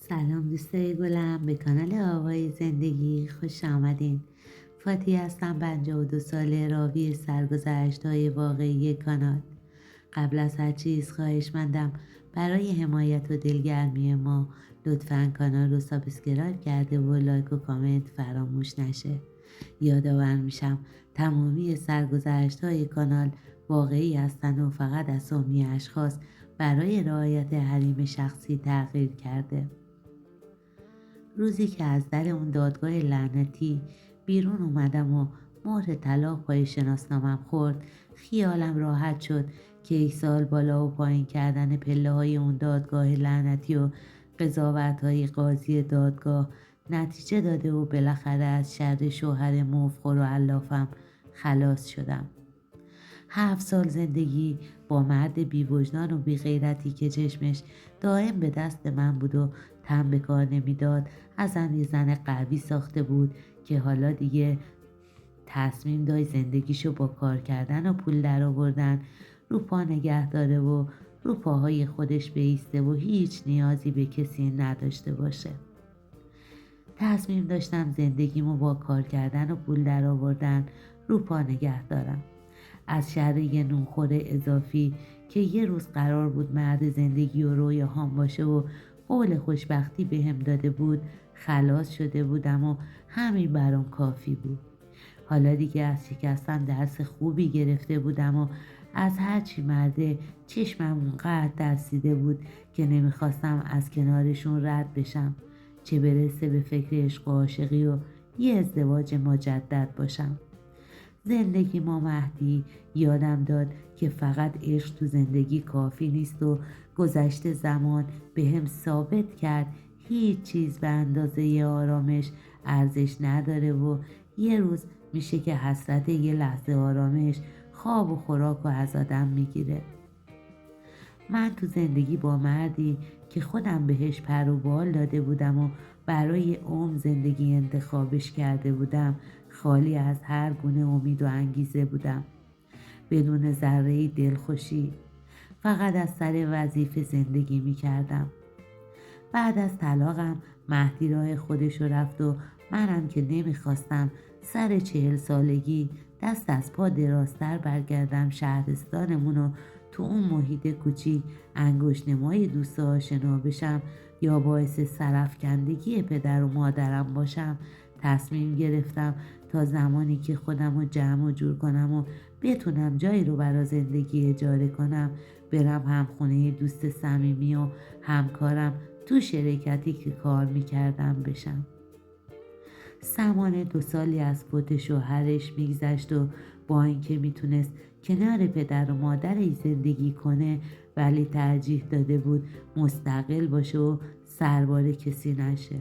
سلام دوستای گلم، به کانال آوای زندگی خوش آمدین. فاتی هستم، 52 ساله، راوی سرگذشت های واقعی کانال. قبل از هر چیز خواهشمندم برای حمایت و دلگرمی ما لطفاً کانال رو سابسکرایب کرده و لایک و کامنت فراموش نشه. یادآور میشم تمامی سرگذشت های کانال واقعی هستن و فقط اسامی اشخاص برای رعایت حریم شخصی تغییر کرده. روزی که از در اون دادگاه لعنتی بیرون اومدم و مهر طلاق پای شناسنامم خورد، خیالم راحت شد که یک سال بالا و پایین کردن پله های اون دادگاه لعنتی و قضاوت های قاضی دادگاه نتیجه داده و بالاخره از شر شوهر مفخور و علافم خلاص شدم. 7 سال زندگی با مرد بی وجدان و بی غیرتی که چشمش دائم به دست من بود و تن به کار نمیداد، ازم یه زن قوی ساخته بود که حالا دیگه تصمیم داشت زندگیشو با کار کردن و پول در آوردن رو پا نگه داره و رو پاهای خودش بایسته و هیچ نیازی به کسی نداشته باشه. تصمیم داشتم زندگیمو با کار کردن و پول در آوردن رو پا نگه دارم. از شر یه نونخور اضافی که یه روز قرار بود مرد زندگی و رویاهام باشه و قول خوشبختی بهم داده بود خلاص شده بودم و همین برام کافی بود. حالا دیگه از شکستن درس خوبی گرفته بودم و از هرچی مرده چشمم اونقدر ترسیده بود که نمیخواستم از کنارشون رد بشم، چه برسه به فکر عشق و عاشقی و یه ازدواج مجدد باشم. زندگی ما مهدی یادم داد که فقط عشق تو زندگی کافی نیست و گذشته زمان به هم ثابت کرد هیچ چیز به اندازه آرامش ارزش نداره و یه روز میشه که حسرت یه لحظه آرامش خواب و خوراک رو از آدم میگیره. من تو زندگی با مردی که خودم بهش پر و بال داده بودم و برای زندگی انتخابش کرده بودم، خالی از هر گونه امید و انگیزه بودم، بدون ذره دلخوشی. فقط از سر وظیفه زندگی می کردم. بعد از طلاقم مهدی راه خودش رو رفت و منم که نمیخواستم سر 40 سالگی دست از پا درازتر برگردم شهرستانمون و تو اون محیط کوچیک انگشت‌نمای دوست آشنا بشم یا باعث سرفکندگی پدر و مادرم باشم، تصمیم گرفتم تا زمانی که خودم رو جمع و جور کنم و بتونم جایی رو برای زندگی اجاره کنم برم همخونه دوست صمیمی و همکارم تو شرکتی که کار میکردم بشم. سمانه 2 سالی از فوت شوهرش میگذشت و با اینکه میتونست کنار پدر و مادرش زندگی کنه ولی ترجیح داده بود مستقل باشه و سربار کسی نشه.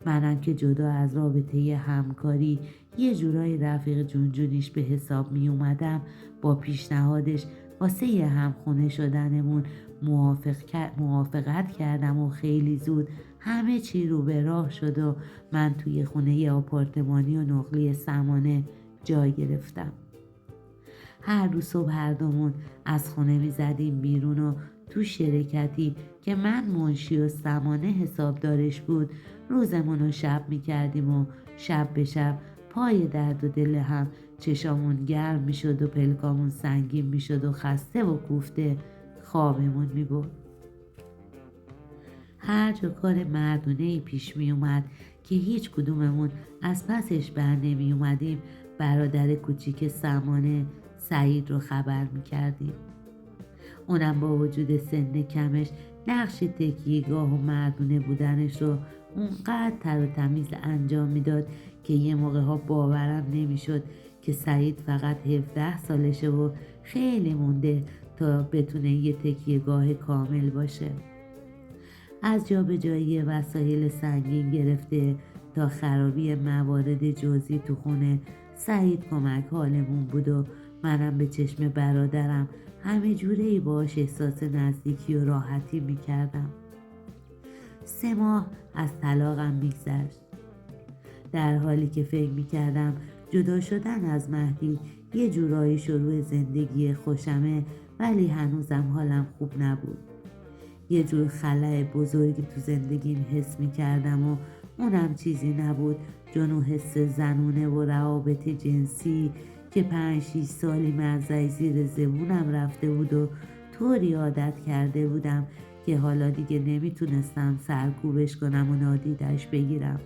منم که جدا از رابطه همکاری یه جورای رفیق جونجونیش به حساب می اومدم، با پیشنهادش واسه یه همخونه شدنمون موافقت کردم و خیلی زود همه چی رو به راه شد و من توی خونه آپارتمانی و نقلی سمانه جای گرفتم. هر روز صبح هر دومون از خونه می زدیم بیرون و تو شرکتی که من منشی و سمانه حسابدارش بود روزمون رو شب می کردیم و شب به شب پای درد و دل هم چشامون گرم می شد و پلکامون سنگین می شد و خسته و کوفته خوابمون می برد. هر جا کار مردونه‌ای پیش می اومد که هیچ کدوممون از پسش بر نمی اومدیم، برادر کوچیک سمانه سعید رو خبر می کردیم. اونم با وجود سن کمش نقش تکیهگاه و مردونه بودنش رو اونقدر تر و تمیز انجام میداد که یه موقع ها باورم نمیشد که سعید فقط 17 سالشه و خیلی مونده تا بتونه یه تکیهگاه کامل باشه. از جابجایی وسایل سنگین گرفته تا خرابی موارد جزئی تو خونه، سعید کمک حالمون بود و منم به چشم برادرم همه جوره‌ای باش احساس نزدیکی و راحتی میکردم. 3 ماه از طلاقم میگذشت، در حالی که فکر میکردم جدا شدن از مهدی یه جورایی شروع زندگی خوشمه، ولی هنوزم حالم خوب نبود. یه جور خلأ بزرگی تو زندگیم حس میکردم و اونم چیزی نبود جنو حس زنونه و روابط جنسی که 5-6 سالی مزرعه زیر زبونم رفته بود و طوری عادت کرده بودم که حالا دیگه نمیتونستم سرکوبش کنم و نادیدش بگیرم.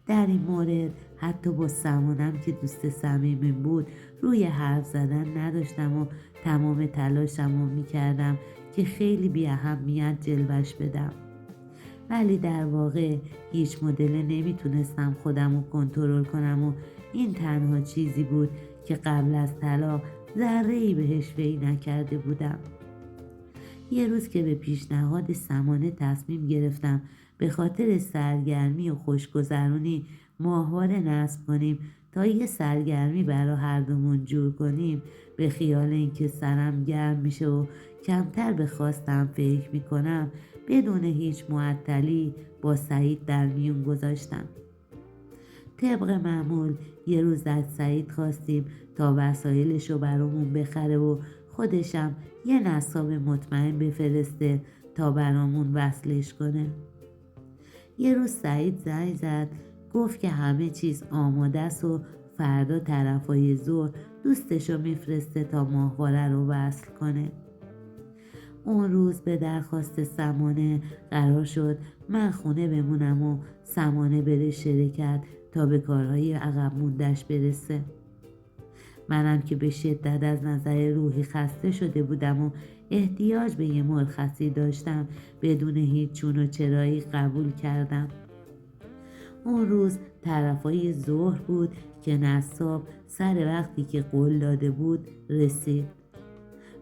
در این مورد حتی با سمانم که دوست صمیمیم بود روی حرف زدن نداشتم و تمام تلاشم رو میکردم که خیلی بی اهمیت جلوش بدم، ولی در واقع هیچ مدل نمیتونستم خودم رو کنترل کنم و این تنها چیزی بود که قبل از طلاق ذره‌ای بهش وی نکرده بودم. یه روز که به پیشنهاد سمانه تصمیم گرفتم به خاطر سرگرمی و خوشگذرونی ماهواره نصب کنیم تا یه سرگرمی برا هر دومون جور کنیم، به خیال اینکه سرم گرم میشه و کمتر به خواستم فکر میکنم بدون هیچ معطلی با سعید در میون گذاشتم. طبق معمول یه روز از سعید خواستیم تا وسایلشو برامون بخره و خودشم یه نصاب مطمئن بفرسته تا برامون وصلش کنه. یه روز سعید زنگ زد گفت که همه چیز آماده است و فردا طرفای ظهر دوستشو میفرسته تا ماهواره رو وصل کنه. اون روز به درخواست سمانه قرار شد من خونه بمونم و سمانه بره شرکت تا به کارهای عقب مونده‌اش برسه. منم که به شدت از نظر روحی خسته شده بودم و احتیاج به یه مرخصی داشتم بدون هیچ چون و چرایی قبول کردم. اون روز طرفای ظهر بود که نصاب سر وقتی که قول داده بود رسید.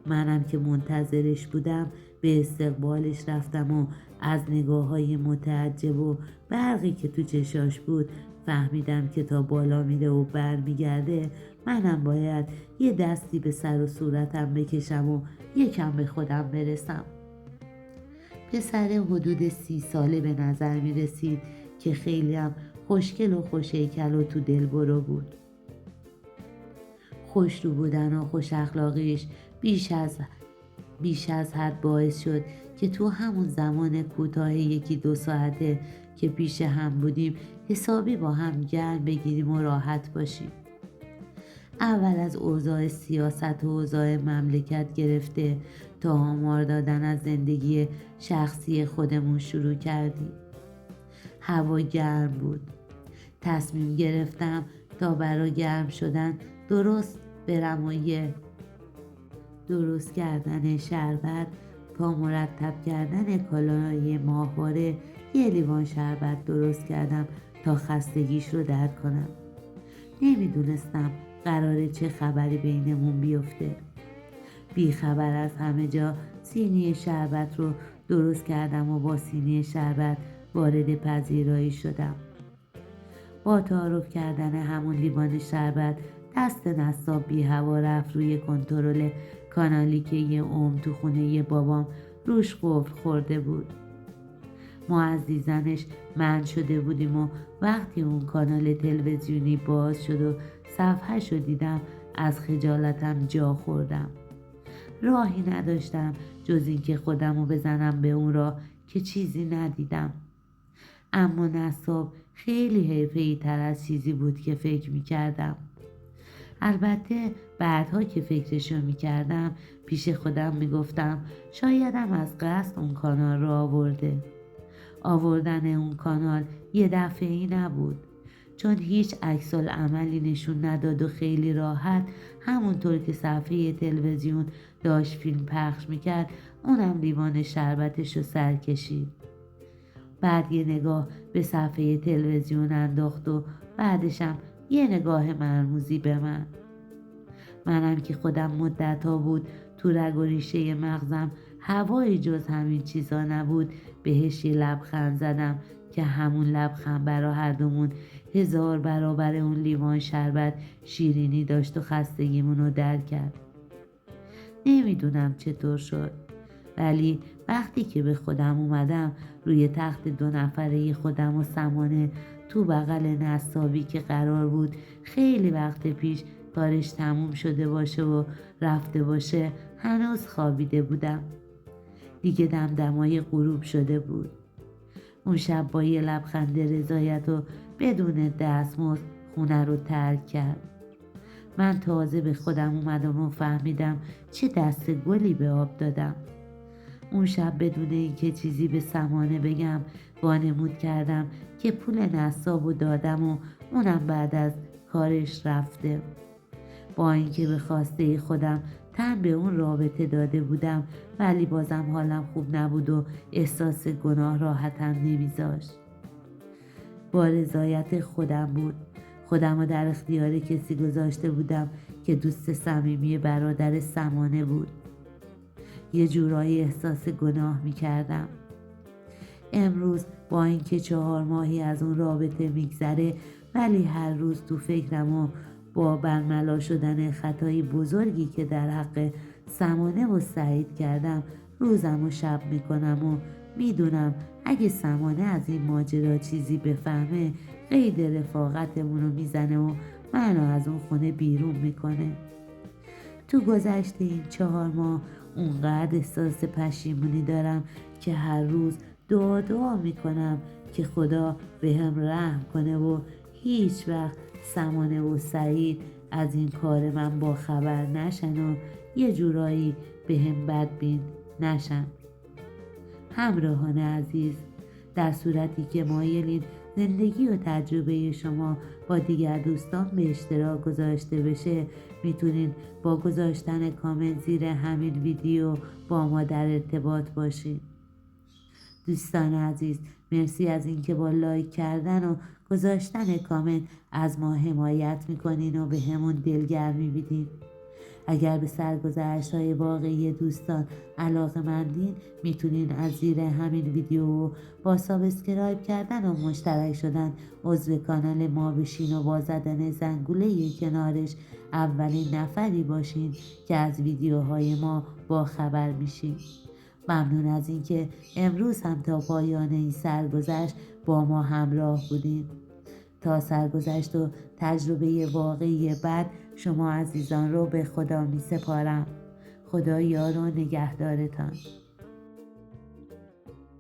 منم که منتظرش بودم به استقبالش رفتم و از نگاه‌های متعجب و برقی که تو چشاش بود فهمیدم که تا بالا میره و بر میگرده منم باید یه دستی به سر و صورتم بکشم و یکم به خودم برسم. پسر حدود 30 ساله به نظر می رسید که خیلی هم خوشگل و خوش‌هیکل و تو دل برو بود. خوش رو بودن و خوش اخلاقیش بیش از حد باعث شد که تو همون زمان کوتاه 1-2 ساعته که پیش هم بودیم حسابی با هم گرم بگیریم و راحت باشیم. اول از اوضاع سیاست و اوضاع مملکت گرفته تا آمار دادن از زندگی شخصی خودمون شروع کردیم. هوا گرم بود. تصمیم گرفتم تا برای گرم شدن درست برم و درست کردن شربت تا مرتب کردن کالای ماهواره یه لیوان شربت درست کردم تا خستگیش رو درک کنم. نمیدونستم قراره چه خبری بینمون بیفته. بی خبر از همه جا سینی شربت رو درست کردم و با سینی شربت وارد پذیرایی شدم. با تعارف کردن همون لیوان شربت دست نصاب بی هوا رفت روی کنترل کانالی که یه تو خونه بابام روش قفل خورده بود. ما از دیدنش منع شده بودیم و وقتی اون کانال تلویزیونی باز شد و صفحه‌شو دیدم از خجالتم جا خوردم. راهی نداشتم جز این که خودمو بزنم به اون راه که چیزی ندیدم. اما نصاب خیلی حرفه‌ای تر از چیزی بود که فکر میکردم. البته بعدها که فکرشو میکردم پیش خودم میگفتم شایدم از قصد اون کانال رو آوردن اون کانال یه دفعه‌ای نبود، چون هیچ عکس‌العملی نشون نداد و خیلی راحت همونطور که صفحه تلویزیون داشت فیلم پخش میکرد اونم لیوان شربتش رو سر کشید. بعد یه نگاه به صفحه تلویزیون انداخت و بعدشم یه نگاه مرموزی به منم که خودم مدت‌ها بود تو رگ و ریشه مغزم هوایی جز همین چیزا نبود بهش یه لبخند زدم که همون لبخند برا هر دومون 1000 برابر اون لیوان شربت شیرینی داشت و خستگیمونو در کرد. نمیدونم چطور شد، ولی وقتی که به خودم اومدم روی تخت 2 نفره خودم و سمانه تو بغل نصابی که قرار بود خیلی وقت پیش کارش تموم شده باشه و رفته باشه هنوز خوابیده بودم. دیگه دمدمای غروب شده بود. اون شب با یه لبخند رضایت و بدون دستمزد خونه رو ترک کرد. من تازه به خودم اومدم و فهمیدم چه دست گلی به آب دادم. اون شب بدون اینکه چیزی به سمانه بگم وانمود کردم که پول نصابو دادم و اونم بعد از کارش رفته. با اینکه به خواسته خودم تن به اون رابطه داده بودم، ولی بازم حالم خوب نبود و احساس گناه راحتم نمیذاشت. با رضایت خودم بود. خودم رو در اختیار کسی گذاشته بودم که دوست صمیمی برادر سمانه بود. یه جورایی احساس گناه میکردم. امروز با اینکه 4 ماهی از اون رابطه میگذره، ولی هر روز تو فکرم و با برملا شدن خطای بزرگی که در حق سمانه و سعید کردم روزم و شب میکنم و میدونم اگه سمانه از این ماجرا چیزی بفهمه قید رفاقتمون رو میزنه و منو از اون خونه بیرون میکنه. تو گذشته این 4 ماه اونقدر احساس پشیمونی دارم که هر روز دعا میکنم که خدا به هم رحم کنه و هیچ وقت سمانه و سعید از این کار من با خبر نشن و یه جورایی به هم بدبین نشن. همراهان عزیز، در صورتی که مایلین زندگی و تجربه شما با دیگر دوستان به اشتراک گذاشته بشه، میتونین با گذاشتن کامنت زیر همین ویدیو با ما در ارتباط باشین. دوستان عزیز، مرسی از اینکه با لایک کردن و گذاشتن کامنت از ما حمایت میکنین و به همون دلگرمی میدین. اگر به سرگذشت‌های واقعی دوستان علاقه‌مندین، میتونین از زیر همین ویدیو با سابسکرایب کردن و مشترک شدن عضو کانال ما بشین و با زدن زنگوله کنارش اولین نفری باشین که از ویدیوهای ما با خبر میشین. ممنون از اینکه امروز هم تا پایان این سرگذشت با ما همراه بودین. تا سرگذشت و تجربه واقعی بعد شما عزیزان رو به خدا می سپارم. خدا یار و نگهدارتان.